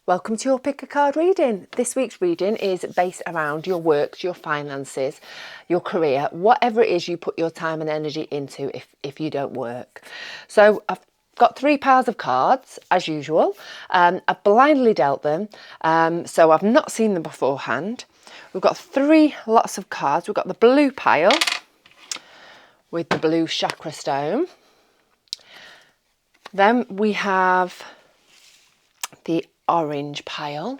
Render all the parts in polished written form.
Welcome to your pick a card reading. This week's reading is based around your work, your finances, your career, whatever it is you put your time and energy into if you don't work. So I've got 3 piles of cards as usual. I've blindly dealt them, so I've not seen them beforehand. We've got 3 lots of cards. We've got the blue pile with the blue chakra stone. Then we have the orange pile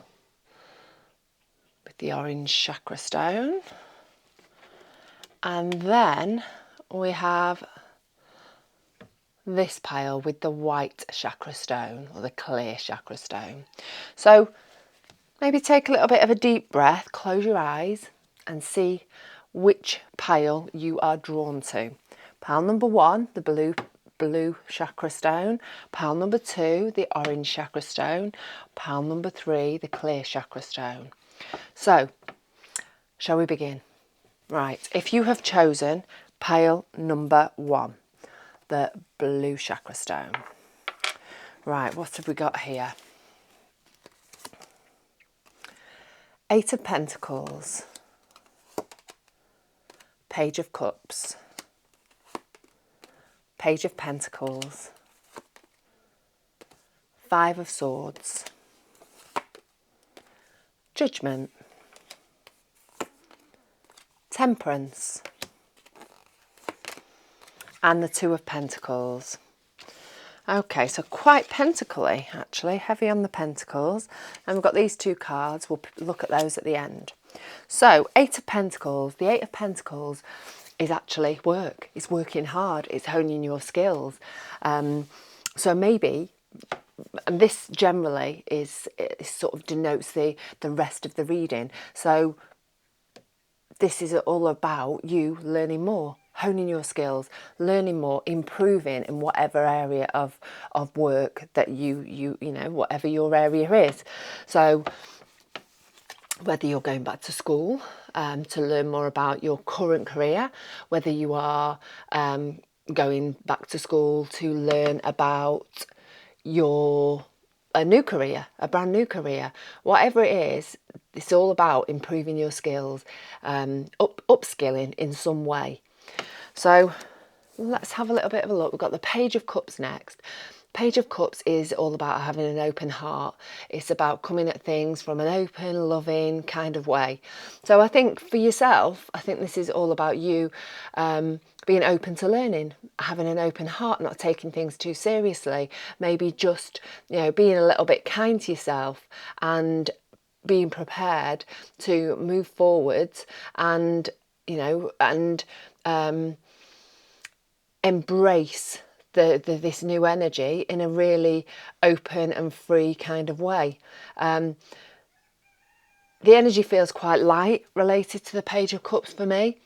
with the orange chakra stone, and then we have this pile with the white chakra stone or the clear chakra stone. So maybe take a little bit of a deep breath, close your eyes and see which pile you are drawn to. Pile number 1, the blue chakra stone. Pile number 2, the orange chakra stone. Pile number 3, the clear chakra stone. So, shall we begin? Right, if you have chosen pile number 1, the blue chakra stone. Right, what have we got here? 8 of Pentacles, Page of Cups, Page of Pentacles, 5 of Swords, Judgment, Temperance, and the 2 of Pentacles. Okay, so quite pentacly actually, heavy on the pentacles. And we've got these 2 cards, we'll look at those at the end. So 8 of Pentacles, the 8 of Pentacles is actually work. It's working hard, it's honing your skills. So maybe, and this generally is sort of denotes the rest of the reading. So this is all about you learning more, honing your skills, learning more, improving in whatever area of work that you know, whatever your area is. So whether you're going back to school to learn more about your current career, whether you are going back to school to learn about a new career, a brand new career, whatever it is, it's all about improving your skills, upskilling in some way. So let's have a little bit of a look. We've got the Page of Cups next. Page of Cups is all about having an open heart. It's about coming at things from an open, loving kind of way. So I think for yourself, I think this is all about you being open to learning, having an open heart, not taking things too seriously, maybe just, you know, being a little bit kind to yourself and being prepared to move forwards and, you know, and embrace this new energy in a really open and free kind of way. The energy feels quite light related to the Page of Cups for me.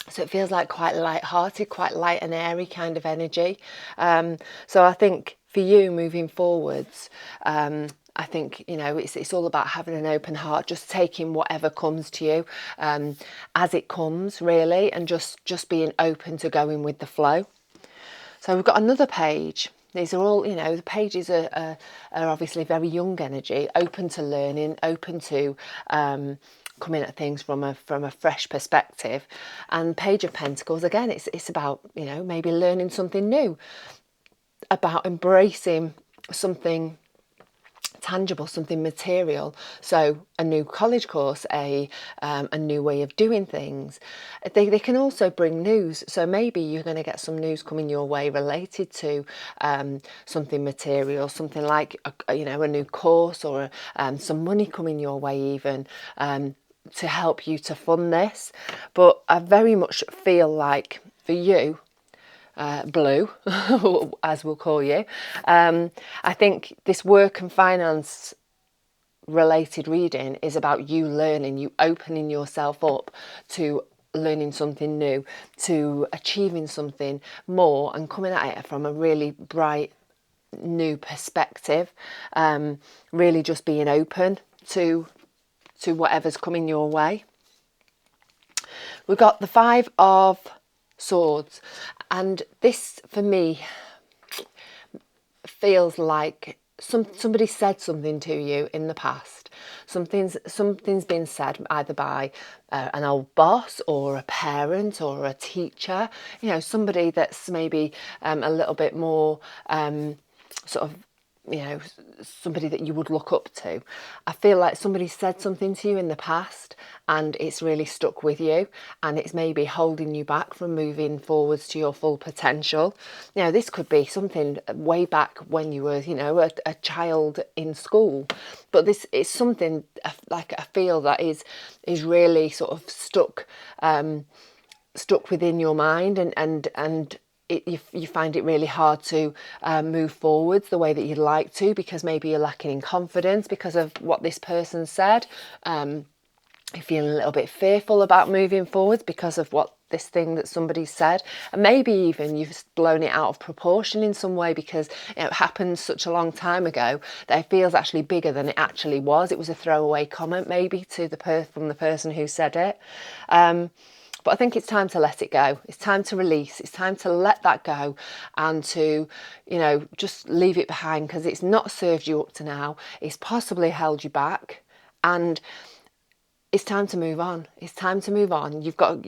So it feels like quite light-hearted, quite light and airy kind of energy. So I think for you moving forwards, I think, you know, it's all about having an open heart, just taking whatever comes to you as it comes, really, and just being open to going with the flow. So we've got another page. These are all, you know, the pages are obviously very young energy, open to learning, open to coming at things from a fresh perspective. And Page of Pentacles, again, it's about, you know, maybe learning something new, about embracing something tangible, something material. So a new college course, a new way of doing things. They can also bring news. So maybe you're going to get some news coming your way related to something material, something like you know, a new course, or some money coming your way even to help you to fund this. But I very much feel like for you, blue, as we'll call you, I think this work and finance related reading is about you learning, you opening yourself up to learning something new, to achieving something more and coming at it from a really bright new perspective, really just being open to whatever's coming your way. We've got the 5 of Swords, and this for me feels like somebody said something to you in the past. Something's been said either by an old boss or a parent or a teacher. Somebody that's maybe a little bit more sort of, somebody that you would look up to. I feel like somebody said something to you in the past and it's really stuck with you, and it's maybe holding you back from moving forwards to your full potential. This could be something way back when you were, a child in school, but this is something like I feel that is really sort of stuck within your mind, and you find it really hard to move forwards the way that you'd like to, because maybe you're lacking in confidence because of what this person said. You're feeling a little bit fearful about moving forwards because of what this thing that somebody said, and maybe even you've blown it out of proportion in some way because it happened such a long time ago that it feels actually bigger than it actually was. It was a throwaway comment maybe to from the person who said it. But I think it's time to let it go. It's time to release. It's time to let that go and to, just leave it behind, because it's not served you up to now. It's possibly held you back, and it's time to move on. It's time to move on. You've got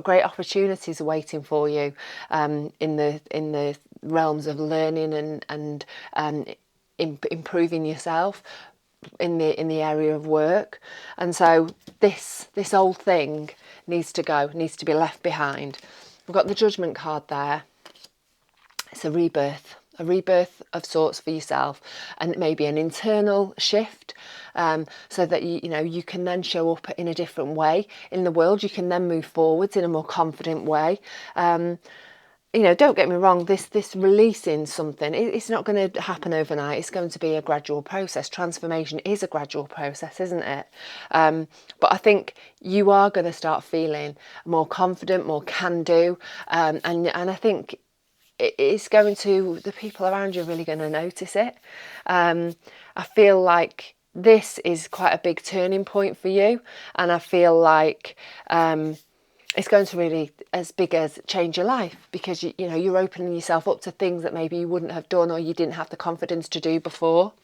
great opportunities waiting for you in the realms of learning and improving yourself in the area of work. And so this old thing needs to go, needs to be left behind. We've got the Judgment card there. It's a rebirth of sorts for yourself, and maybe an internal shift, so that you can then show up in a different way in the world. You can then move forwards in a more confident way. Don't get me wrong, this releasing something, it's not going to happen overnight. It's going to be a gradual process. Transformation is a gradual process, isn't it? But I think you are going to start feeling more confident, more can-do, and I think it's going to, the people around you are really going to notice it. I feel like this is quite a big turning point for you, and I feel like it's going to really, as big as change your life, because you're opening yourself up to things that maybe you wouldn't have done or you didn't have the confidence to do before.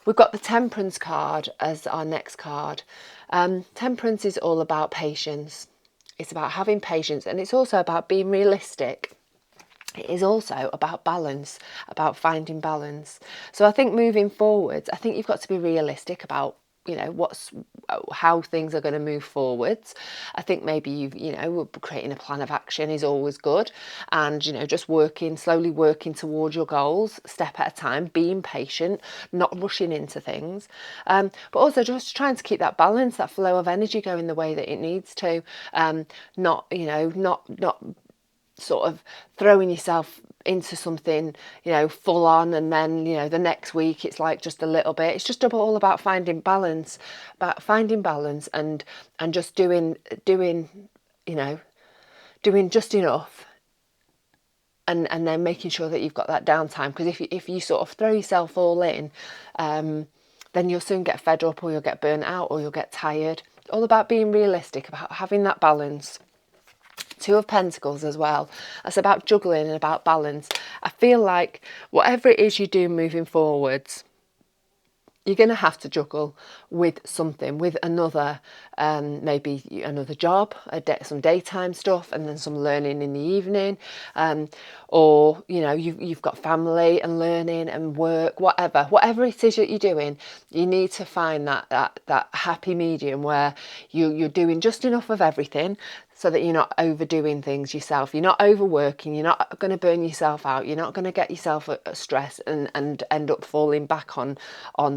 We've got the Temperance card as our next card. Temperance is all about patience. It's about having patience, and it's also about being realistic. It is also about balance, about finding balance. So I think moving forwards, I think you've got to be realistic about how things are going to move forwards. I think maybe creating a plan of action is always good, and just slowly working towards your goals, step at a time, being patient, not rushing into things, but also just trying to keep that balance, that flow of energy going the way that it needs to, not sort of throwing yourself into something full on, and then the next week it's like just a little bit. It's just all about finding balance, and just doing just enough, and then making sure that you've got that downtime, because if you sort of throw yourself all in, then you'll soon get fed up, or you'll get burnt out, or you'll get tired. All about being realistic, about having that balance. Two of Pentacles as well. That's about juggling and about balance. I feel like whatever it is you do moving forwards, you're going to have to juggle with something, with another, maybe another job, some daytime stuff, and then some learning in the evening, or you've got family and learning and work, whatever it is that you're doing. You need to find that happy medium where you're doing just enough of everything, so that you're not overdoing things yourself. You're not overworking. You're not going to burn yourself out. You're not going to get yourself stressed and end up falling back on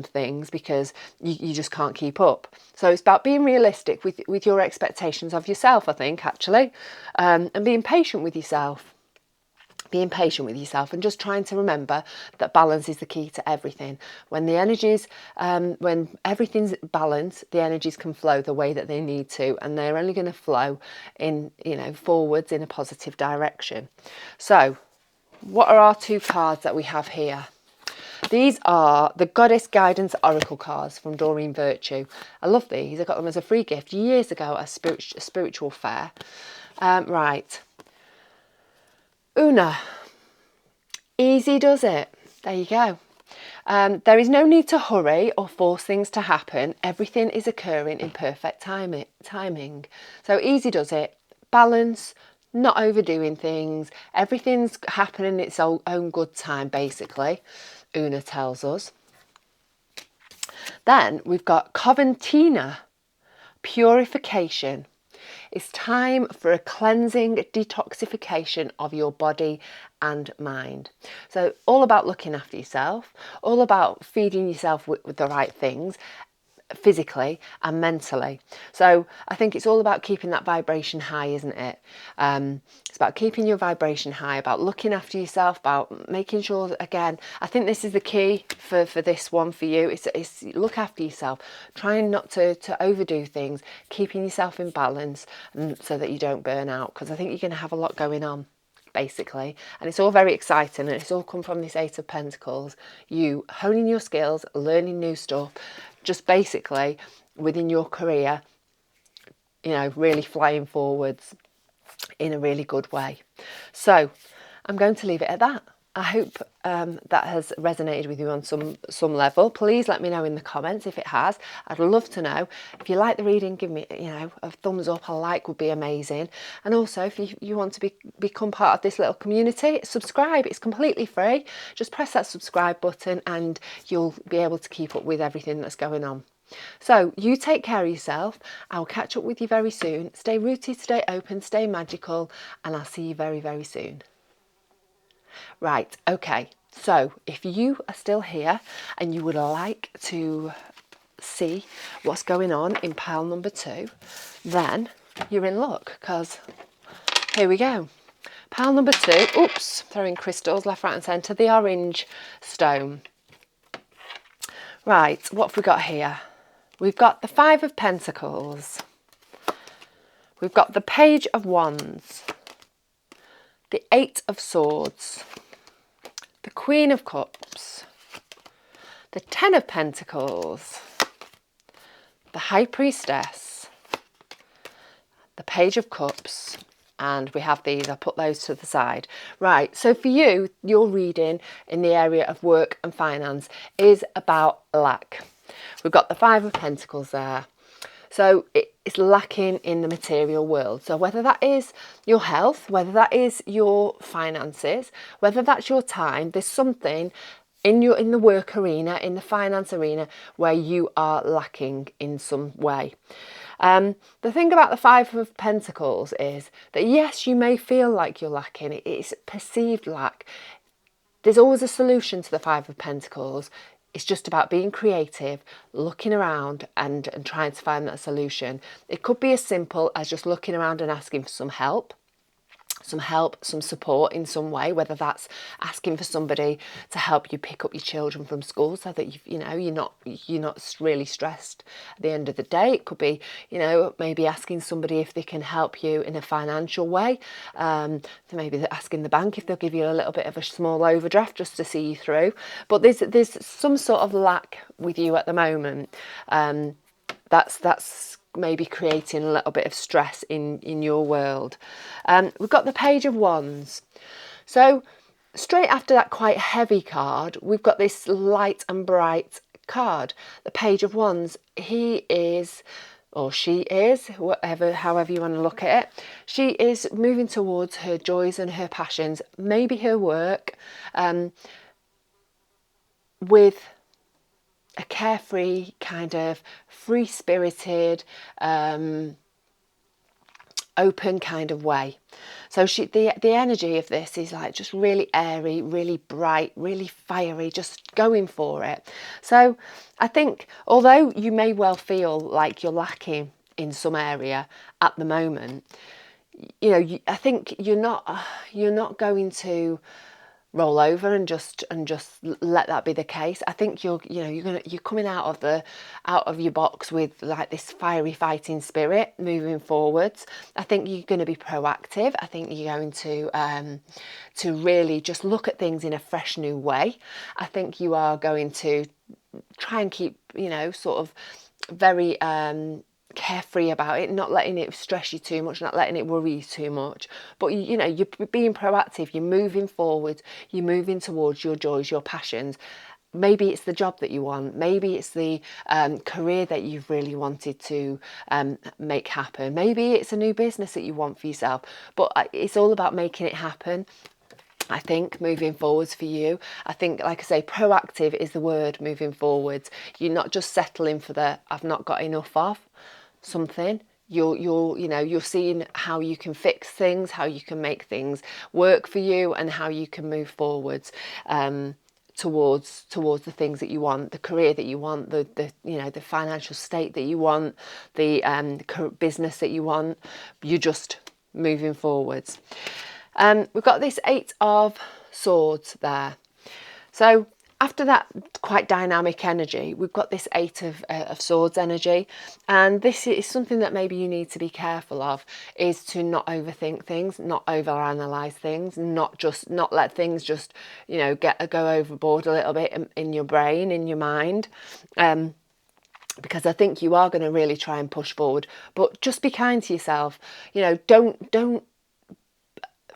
things because you just can't keep up. So it's about being realistic with your expectations of yourself, I think, actually, and being patient with yourself. Being patient with yourself, and just trying to remember that balance is the key to everything. When the energies, when everything's balanced, the energies can flow the way that they need to, and they're only going to flow in, forwards in a positive direction. So, what are our two cards that we have here? These are the Goddess Guidance Oracle cards from Doreen Virtue. I love these. I got them as a free gift years ago at a spiritual fair. Right. Una, easy does it. There you go. There is no need to hurry or force things to happen. Everything is occurring in perfect timing. So easy does it. Balance, not overdoing things. Everything's happening in its own good time, basically, Una tells us. Then we've got Coventina, purification. It's time for a cleansing detoxification of your body and mind. So all about looking after yourself, all about feeding yourself with the right things, physically and mentally. So I think it's all about keeping that vibration high, isn't it? It's about keeping your vibration high, about looking after yourself, about making sure, again, I think this is the key for this one for you. It's look after yourself, trying not to overdo things, keeping yourself in balance, so that you don't burn out, because I think you're going to have a lot going on, basically, and it's all very exciting, and it's all come from this Eight of Pentacles, you honing your skills, learning new stuff, just basically within your career, you know, really flying forwards in a really good way. So I'm going to leave it at that. I hope that has resonated with you on some level. Please let me know in the comments if it has. I'd love to know. If you like the reading, give me, you know, a thumbs up. A like would be amazing. And also, if you want to become part of this little community, subscribe. It's completely free. Just press that subscribe button and you'll be able to keep up with everything that's going on. So you take care of yourself. I'll catch up with you very soon. Stay rooted, stay open, stay magical, and I'll see you very, very soon. Right, okay, so if you are still here and you would like to see what's going on in pile number 2, then you're in luck, because here we go. Pile number 2, oops, throwing crystals left, right and centre, the orange stone. Right, what have we got here? We've got the 5 of Pentacles. We've got the Page of Wands. The 8 of Swords. The Queen of Cups. The 10 of Pentacles. The High Priestess. The Page of Cups. And we have these, I'll put those to the side. Right, so for you, your reading in the area of work and finance is about lack. We've got the 5 of Pentacles there. So it's lacking in the material world. So whether that is your health, whether that is your finances, whether that's your time, there's something in the work arena, in the finance arena, where you are lacking in some way. The thing about the 5 of Pentacles is that yes, you may feel like you're lacking. It's perceived lack. There's always a solution to the 5 of Pentacles. It's just about being creative, looking around and trying to find that solution. It could be as simple as just looking around and asking for some help, some support in some way, whether that's asking for somebody to help you pick up your children from school so that you're not really stressed at the end of the day. It could be, maybe asking somebody if they can help you in a financial way. So maybe asking the bank if they'll give you a little bit of a small overdraft just to see you through. But there's some sort of lack with you at the moment. That's maybe creating a little bit of stress in your world. We've got the Page of Wands. So straight after that quite heavy card, we've got this light and bright card. The Page of Wands, he is, or she is, however you want to look at it, she is moving towards her joys and her passions, maybe her work, with a carefree, kind of free-spirited, open kind of way. So the energy of this is like just really airy, really bright, really fiery, just going for it. So I think although you may well feel like you're lacking in some area at the moment, I think you're not going to roll over and just let that be the case. I think you're coming out of your box with like this fiery fighting spirit moving forwards. I think you're going to be proactive. I think you're going to really just look at things in a fresh new way. I think you are going to try and keep sort of very carefree about it, not letting it stress you too much, not letting it worry you too much, but you're being proactive, you're moving forward, you're moving towards your joys, your passions, maybe it's the job that you want, maybe it's the career that you've really wanted to make happen, maybe it's a new business that you want for yourself, but it's all about making it happen. I think moving forwards for you, I think, like I say, proactive is the word moving forwards. You're not just settling for the I've not got enough of something. You're seeing how you can fix things, how you can make things work for you, and how you can move forwards towards the things that you want, the career that you want, the financial state that you want, the business that you want. You're just moving forwards. We've got this 8 of Swords there. So after that quite dynamic energy, we've got this 8 of Swords energy. And this is something that maybe you need to be careful of, is to not overthink things, not overanalyze things, not let things just, go overboard a little bit in your brain, in your mind. Because I think you are going to really try and push forward, but just be kind to yourself.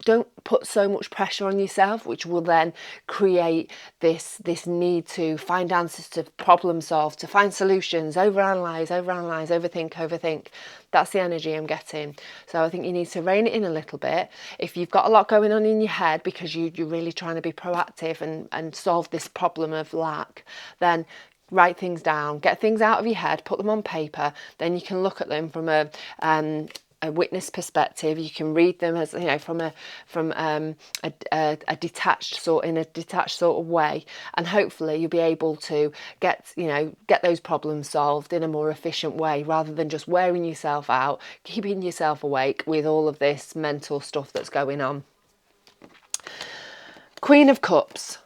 Don't put so much pressure on yourself, which will then create this need to find answers, to problem solve, to find solutions, overanalyze, overthink. That's the energy I'm getting. So I think you need to rein it in a little bit. If you've got a lot going on in your head because you're really trying to be proactive and solve this problem of lack, then write things down, get things out of your head, put them on paper. Then you can look at them from a witness perspective. You can read them as from a detached sort of way, and hopefully you'll be able to get those problems solved in a more efficient way, rather than just wearing yourself out, keeping yourself awake with all of this mental stuff that's going on. Queen of Cups.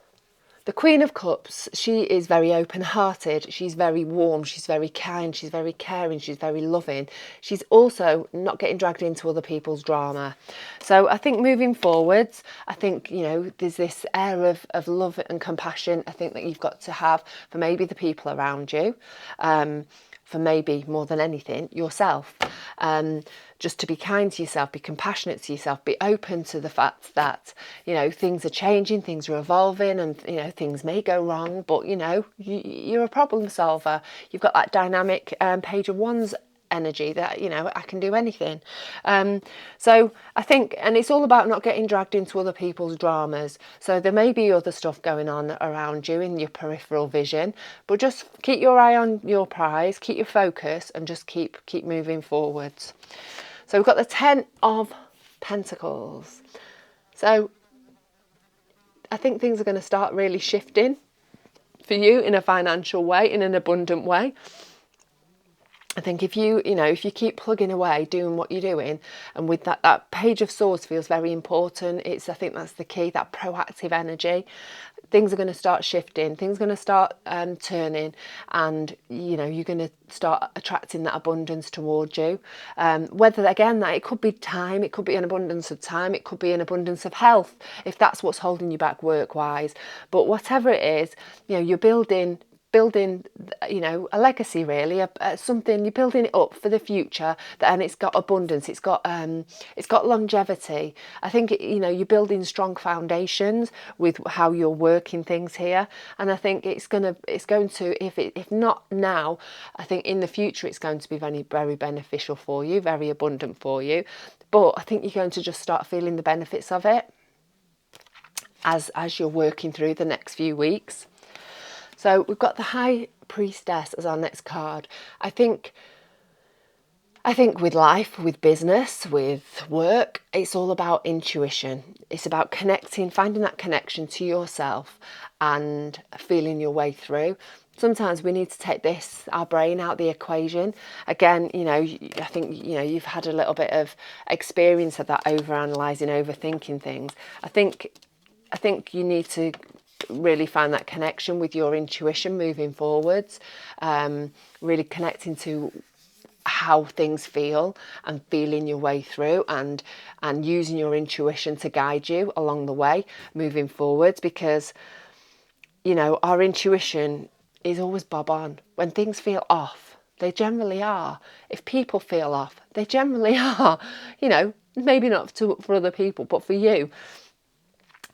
The Queen of Cups, she is very open-hearted, she's very warm, she's very kind, she's very caring, she's very loving. She's also not getting dragged into other people's drama. So I think moving forwards, I think, there's this air of love and compassion I think that you've got to have for maybe the people around you, for maybe more than anything, yourself. Just to be kind to yourself, be compassionate to yourself, be open to the fact that, things are changing, things are evolving, and, things may go wrong, but, you're a problem solver. You've got that dynamic Page of Wands energy that, I can do anything. So I think, and it's all about not getting dragged into other people's dramas. So there may be other stuff going on around you in your peripheral vision, but just keep your eye on your prize, keep your focus, and just keep moving forwards. So we've got the 10 of Pentacles. So I think things are going to start really shifting for you in a financial way, in an abundant way. I think if you keep plugging away, doing what you're doing, and with that Page of Swords feels very important. I think that's the key, that proactive energy. Things are going to start shifting, things are going to start turning, and you're going to start attracting that abundance towards you. Whether, again, that it could be time, it could be an abundance of time, it could be an abundance of health, if that's what's holding you back work-wise. But whatever it is, you're building a legacy, really, something. You're building it up for the future, and it's got abundance, it's got longevity. I think you're building strong foundations with how you're working things here, and I think it's going to, if not now, I think in the future it's going to be very, very beneficial for you, very abundant for you. But I think you're going to just start feeling the benefits of it as you're working through the next few weeks. So we've got the High Priestess as our next card. I think with life, with business, with work, it's all about intuition. It's about connecting, finding that connection to yourself and feeling your way through. Sometimes we need to take our brain out the equation. Again, I think, you've had a little bit of experience of that overanalyzing, overthinking things. I think you need to really find that connection with your intuition moving forwards, really connecting to how things feel and feeling your way through, and using your intuition to guide you along the way moving forwards, because our intuition is always bob on. When things feel off, they generally are. If people feel off, they generally are. Maybe not for other people, but for you.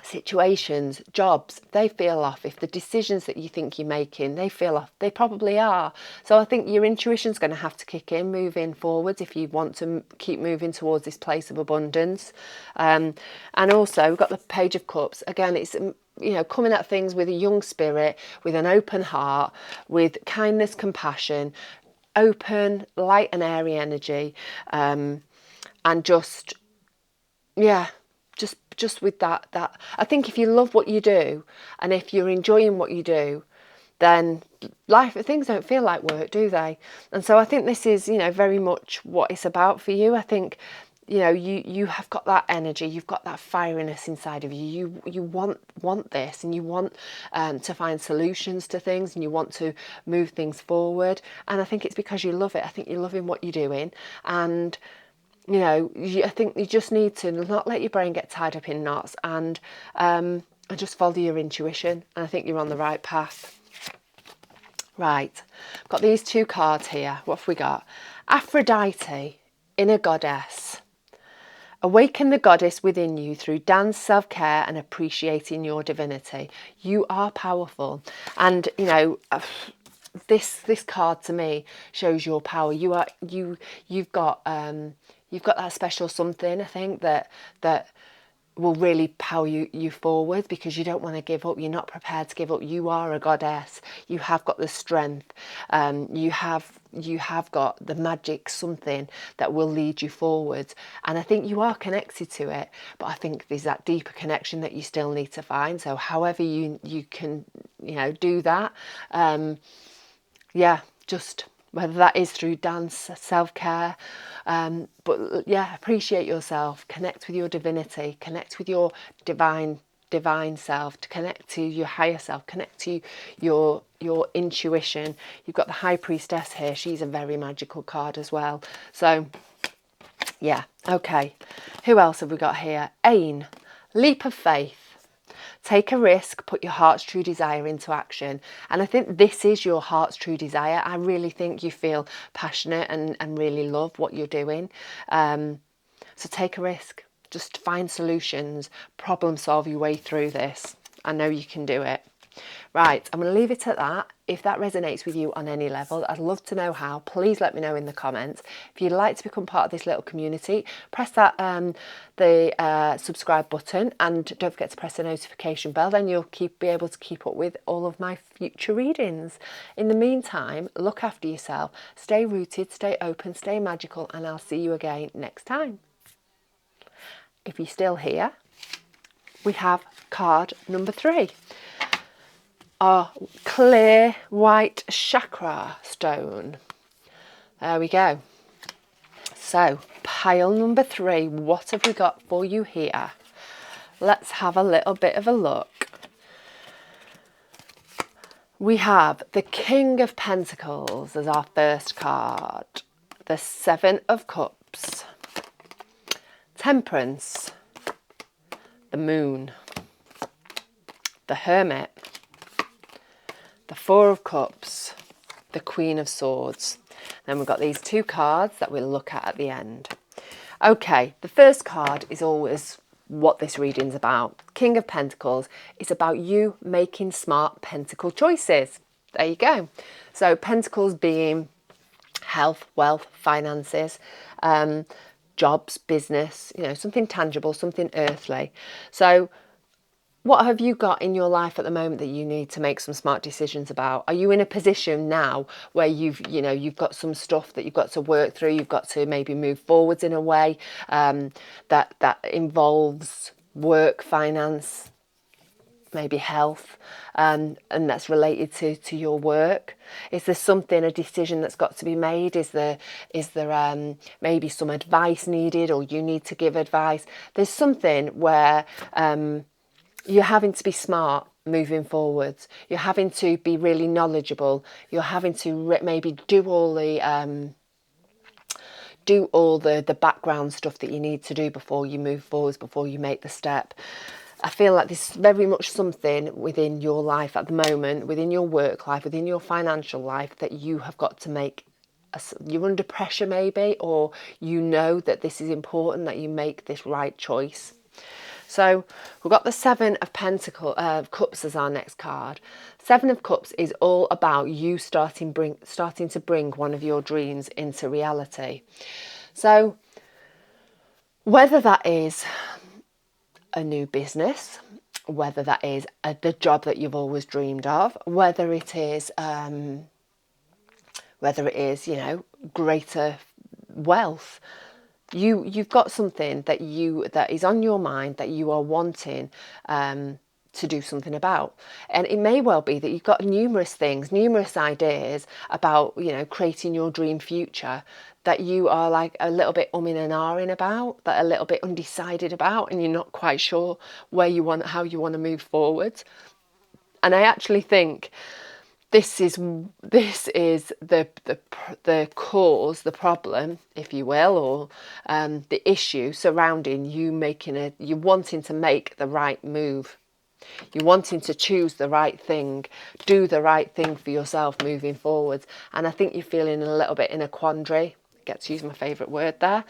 situations, jobs, they feel off. If the decisions that you think you're making, they feel off, they probably are. So I think your intuition's going to have to kick in moving forward if you want to keep moving towards this place of abundance. And also we've got the Page of Cups. Again, it's, you know, coming at things with a young spirit, with an open heart, with kindness, compassion, open, light and airy energy, and just, yeah, just with that I think if you love what you do and if you're enjoying what you do, then things don't feel like work, do they? And so I think this is, you know, very much what it's about for you. I think, you know, you have got that energy, you've got that fieriness inside of you. You want this, and you want to find solutions to things, and you want to move things forward. And I think it's because you love it. I think you're loving what you're doing, and you know, I think you just need to not let your brain get tied up in knots, and just follow your intuition. And I think you're on the right path. Right, got these two cards here. What have we got? Aphrodite, inner goddess. Awaken the goddess within you through dance, self-care and appreciating your divinity. You are powerful. And, you know, this card to me shows your power. You've got that special something, I think, that will really power you forward, because you don't want to give up. You're not prepared to give up. You are a goddess. You have got the strength. You have got the magic something that will lead you forward. And I think you are connected to it. But I think there's that deeper connection that you still need to find. So however you can, you know, do that. Yeah, just whether that is through dance, self-care, but yeah, appreciate yourself, connect with your divinity, connect with your divine self, to connect to your higher self, connect to your intuition. You've got the High Priestess here. She's a very magical card as well. So yeah, okay. Who else have we got here? Ain, leap of faith. Take a risk, put your heart's true desire into action. And I think this is your heart's true desire. I really think you feel passionate and really love what you're doing. So take a risk, just find solutions, problem solve your way through this. I know you can do it. Right, I'm going to leave it at that. If that resonates with you on any level, I'd love to know how. Please let me know in the comments. If you'd like to become part of this little community, press that subscribe button, and don't forget to press the notification bell. Then you'll be able to keep up with all of my future readings. In the meantime, look after yourself, stay rooted, stay open, stay magical, and I'll see you again next time. If you're still here, we have card number 3. Our clear white chakra stone. There we go. So pile number 3, what have we got for you here? Let's have a little bit of a look. We have the King of Pentacles as our first card, the 7 of Cups, Temperance, the Moon, the Hermit, the 4 of Cups, the Queen of Swords. Then we've got these 2 cards that we'll look at the end. Okay, the first card is always what this reading's about. King of Pentacles is about you making smart pentacle choices. There you go. So pentacles being health, wealth, finances, jobs, business, you know, something tangible, something earthly. So what have you got in your life at the moment that you need to make some smart decisions about? Are you in a position now where you've got some stuff that you've got to work through, you've got to maybe move forwards in a way that involves work, finance, maybe health, and that's related to your work? Is there something, a decision that's got to be made? Is there maybe some advice needed, or you need to give advice? There's something where you're having to be smart moving forwards. You're having to be really knowledgeable. You're having to maybe do all the background stuff that you need to do before you move forwards, before you make the step. I feel like there's very much something within your life at the moment, within your work life, within your financial life, that you have got to make. You're under pressure maybe, or you know that this is important, that you make this right choice. So we've got the Seven of Cups as our next card. Seven of Cups is all about you starting to bring one of your dreams into reality. So whether that is a new business, whether that is the job that you've always dreamed of, whether it is greater wealth, you've got something that is on your mind that you are wanting to do something about. And it may well be that you've got numerous ideas about, creating your dream future that you are like a little bit umming and ahhing about, that are a little bit undecided about, and you're not quite sure how you want to move forward. And I actually think this is the cause, the problem, if you will, or the issue surrounding you wanting to make the right move. You're wanting to choose the right thing, do the right thing for yourself moving forward. And I think you're feeling a little bit in a quandary. Get to use my favourite word there.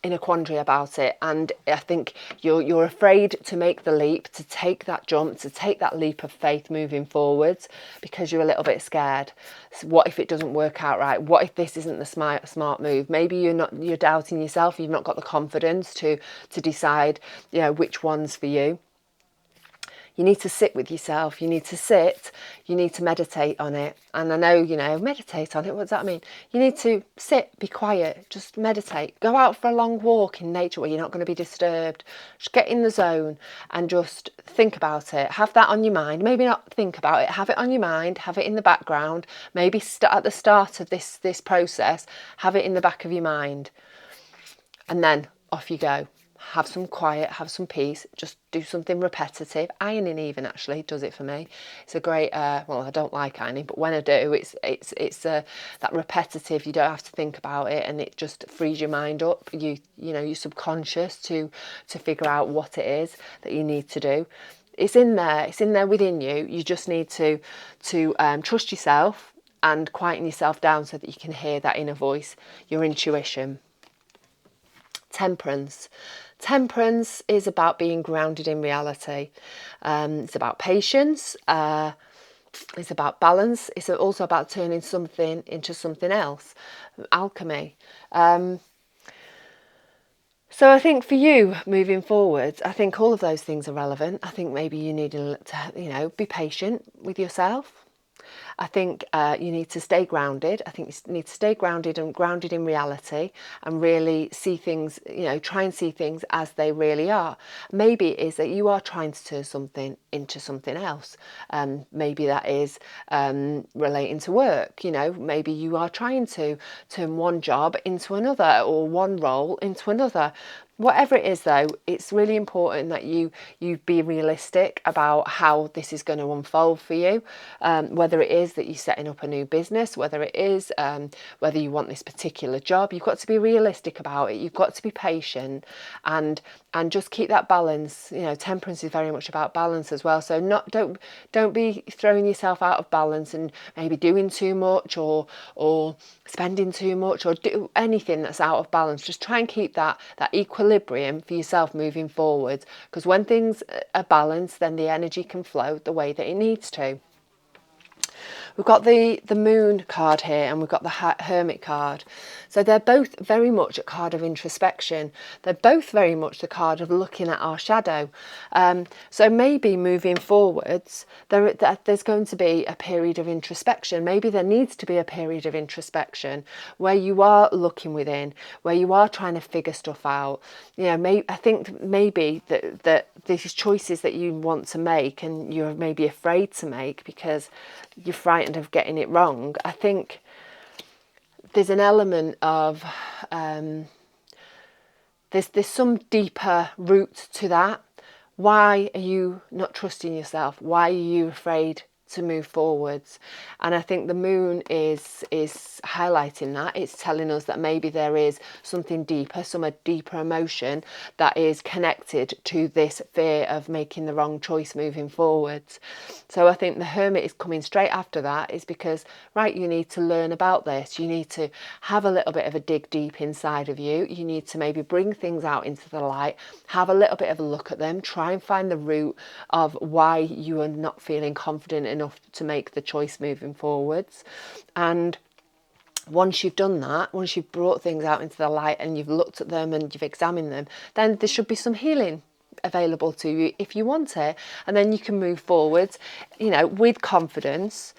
In a quandary about it, and I think you're afraid to make the leap, to take that jump, to take that leap of faith moving forwards, because you're a little bit scared. So what if it doesn't work out right? What if this isn't the smart move? Maybe you're doubting yourself. You've not got the confidence to decide, which one's for you. You need to sit with yourself. You need to meditate on it. And I know, meditate on it. What does that mean? You need to sit, be quiet, just meditate. Go out for a long walk in nature where you're not going to be disturbed. Just get in the zone and just think about it. Have that on your mind. Maybe not think about it. Have it on your mind. Have it in the background. Maybe at the start of this process, have it in the back of your mind. And then off you go. Have some quiet, have some peace, just do something repetitive. Ironing even actually does it for me. It's a great, well, I don't like ironing, but when I do, it's that repetitive, you don't have to think about it, and it just frees your mind up, your subconscious to figure out what it is that you need to do. It's in there within you. You just need to trust yourself and quieten yourself down so that you can hear that inner voice, your intuition. Temperance. Temperance is about being grounded in reality. It's about patience. It's about balance. It's also about turning something into something else. Alchemy. So I think for you moving forward, I think all of those things are relevant. I think maybe you need to, be patient with yourself. I think you need to stay grounded. I think you need to stay grounded in reality, and really see things, try and see things as they really are. Maybe it is that you are trying to turn something into something else. Maybe that is relating to work. Maybe you are trying to turn one job into another, or one role into another. Whatever it is, though, it's really important that you be realistic about how this is going to unfold for you. Whether it is that you're setting up a new business, whether it is whether you want this particular job, you've got to be realistic about it. You've got to be patient and just keep that balance. Temperance is very much about balance as well. So don't be throwing yourself out of balance and maybe doing too much or spending too much, or do anything that's out of balance. Just try and keep that equilibrium for yourself moving forward, because when things are balanced, then the energy can flow the way that it needs to. We've got the Moon card here, and we've got the Hermit card. So they're both very much a card of introspection. They're both very much the card of looking at our shadow. So maybe moving forwards, there's going to be a period of introspection. Maybe there needs to be a period of introspection where you are looking within, where you are trying to figure stuff out. I think maybe that these choices that you want to make and you're maybe afraid to make because you're frightened of getting it wrong. I think there's an element of there's some deeper root to that. Why are you not trusting yourself? Why are you afraid to move forwards. And I think the moon is highlighting that. It's telling us that maybe there is something deeper, some deeper emotion that is connected to this fear of making the wrong choice moving forwards. So I think the Hermit is coming straight after that, is because, right, you need to learn about this. You need to have a little bit of a dig deep inside of you. You need to maybe bring things out into the light, have a little bit of a look at them, try and find the root of why you are not feeling confident enough to make the choice moving forwards. And once you've done that, once you've brought things out into the light and you've looked at them and you've examined them, then there should be some healing available to you if you want it. And then you can move forward, you know, with confidence,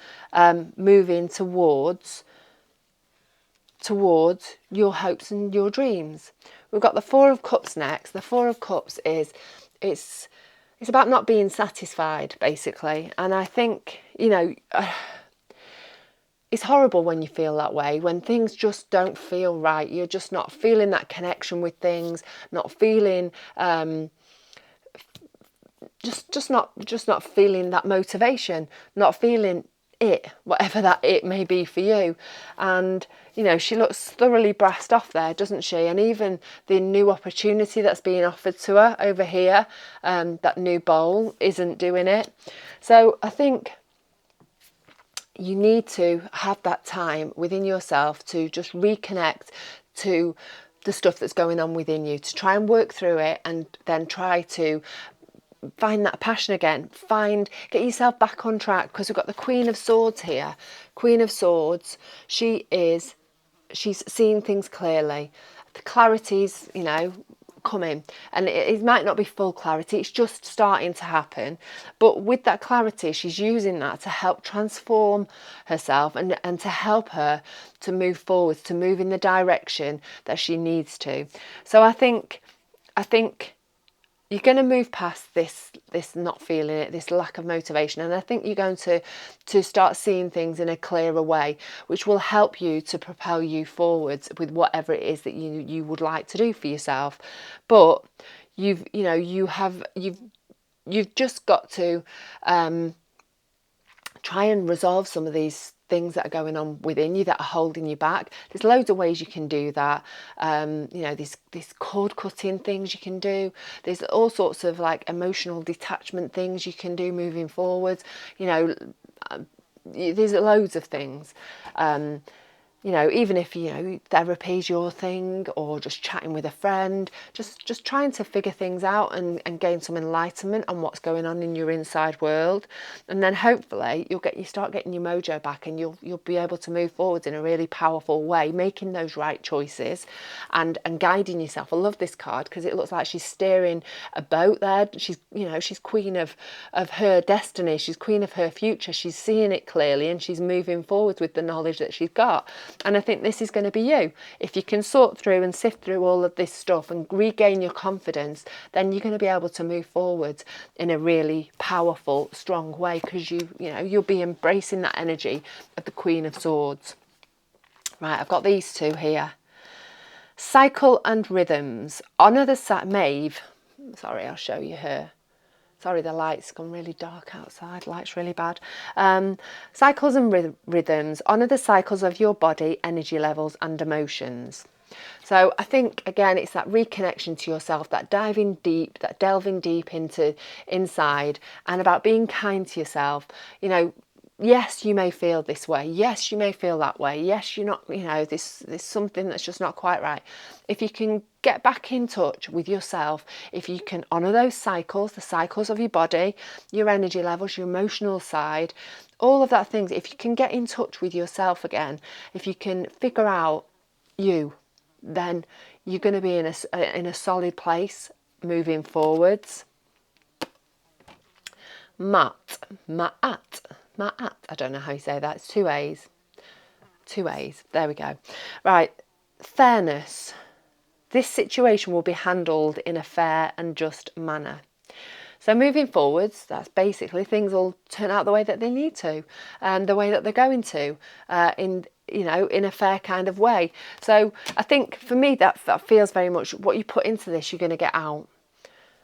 moving towards your hopes and your dreams. We've got the Four of Cups next. The Four of Cups is, it's about not being satisfied, basically. And I think, you know, it's horrible when you feel that way, when things just don't feel right. You're just not feeling that connection with things, not feeling, just not feeling that motivation, not feeling it, whatever that it may be for you. And, you know, she looks thoroughly brassed off there, doesn't she? And even the new opportunity that's being offered to her over here, that new bowl, isn't doing it. So I think you need to have that time within yourself to just reconnect to the stuff that's going on within you, to try and work through it, and then try to find that passion again, get yourself back on track, because we've got the Queen of Swords here. Queen of Swords, she's seeing things clearly. The clarity's, you know, coming, and it might not be full clarity, it's just starting to happen, but with that clarity she's using that to help transform herself and to help her to move forward, to move in the direction that she needs to. So I think you're going to move past this not feeling it, this lack of motivation, and I think you're going to start seeing things in a clearer way, which will help you to propel you forwards with whatever it is that you would like to do for yourself. But you've just got to try and resolve some of these things that are going on within you that are holding you back. There's loads of ways you can do that. You know, these cord cutting things you can do. There's all sorts of like emotional detachment things you can do moving forward. You know, there's loads of things. You know, even if, you know, therapy's your thing, or just chatting with a friend, just trying to figure things out and gain some enlightenment on what's going on in your inside world. And then hopefully you start getting your mojo back, and you'll be able to move forward in a really powerful way, making those right choices and guiding yourself. I love this card because it looks like she's steering a boat there. She's, you know, she's queen of her destiny. She's queen of her future. She's seeing it clearly, and she's moving forward with the knowledge that she's got. And I think this is going to be you. If you can sort through and sift through all of this stuff and regain your confidence, then you're going to be able to move forward in a really powerful, strong way, because you'll be embracing that energy of the Queen of Swords. Right, I've got these two here. Cycle and rhythms. Honour the Maeve. Sorry, I'll show you her. Sorry, the light's gone really dark outside. Light's really bad. Cycles and rhythms. Honour the cycles of your body, energy levels and emotions. So I think, again, it's that reconnection to yourself, that diving deep, that delving deep into inside, and about being kind to yourself. You know, yes, you may feel this way. Yes, you may feel that way. Yes, you're not, you know, there's something that's just not quite right. If you can get back in touch with yourself, if you can honour those cycles, the cycles of your body, your energy levels, your emotional side, all of that things, if you can get in touch with yourself again, if you can figure out you, then you're going to be in a solid place moving forwards. Ma'at, I don't know how you say that. It's two A's. There we go. Right, fairness. This situation will be handled in a fair and just manner. So moving forwards, that's basically things will turn out the way that they need to, and the way that they're going to, in a fair kind of way. So I think for me that feels very much what you put into this, you're going to get out.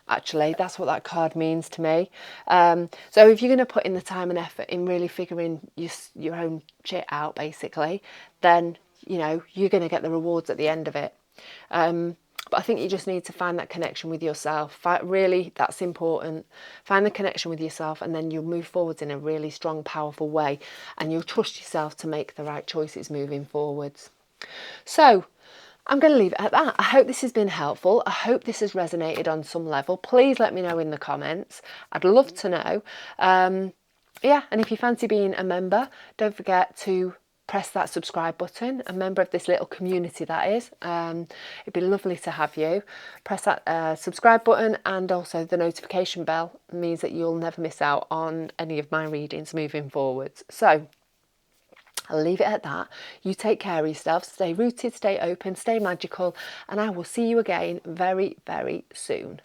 Actually, that's what that card means to me. So if you're going to put in the time and effort in really figuring your own shit out, basically, then, you know, you're going to get the rewards at the end of it. But I think you just need to find that connection with yourself. Really, that's important. Find the connection with yourself, and then you'll move forwards in a really strong, powerful way, and you'll trust yourself to make the right choices moving forwards. So I'm going to leave it at that. I hope this has been helpful. I hope this has resonated on some level. Please let me know in the comments. I'd love to know. Yeah, and if you fancy being a member, don't forget to press that subscribe button, a member of this little community that is. It'd be lovely to have you. Press that subscribe button, and also the notification bell means that you'll never miss out on any of my readings moving forwards. So I'll leave it at that. You take care of yourself, stay rooted, stay open, stay magical, and I will see you again very, very soon.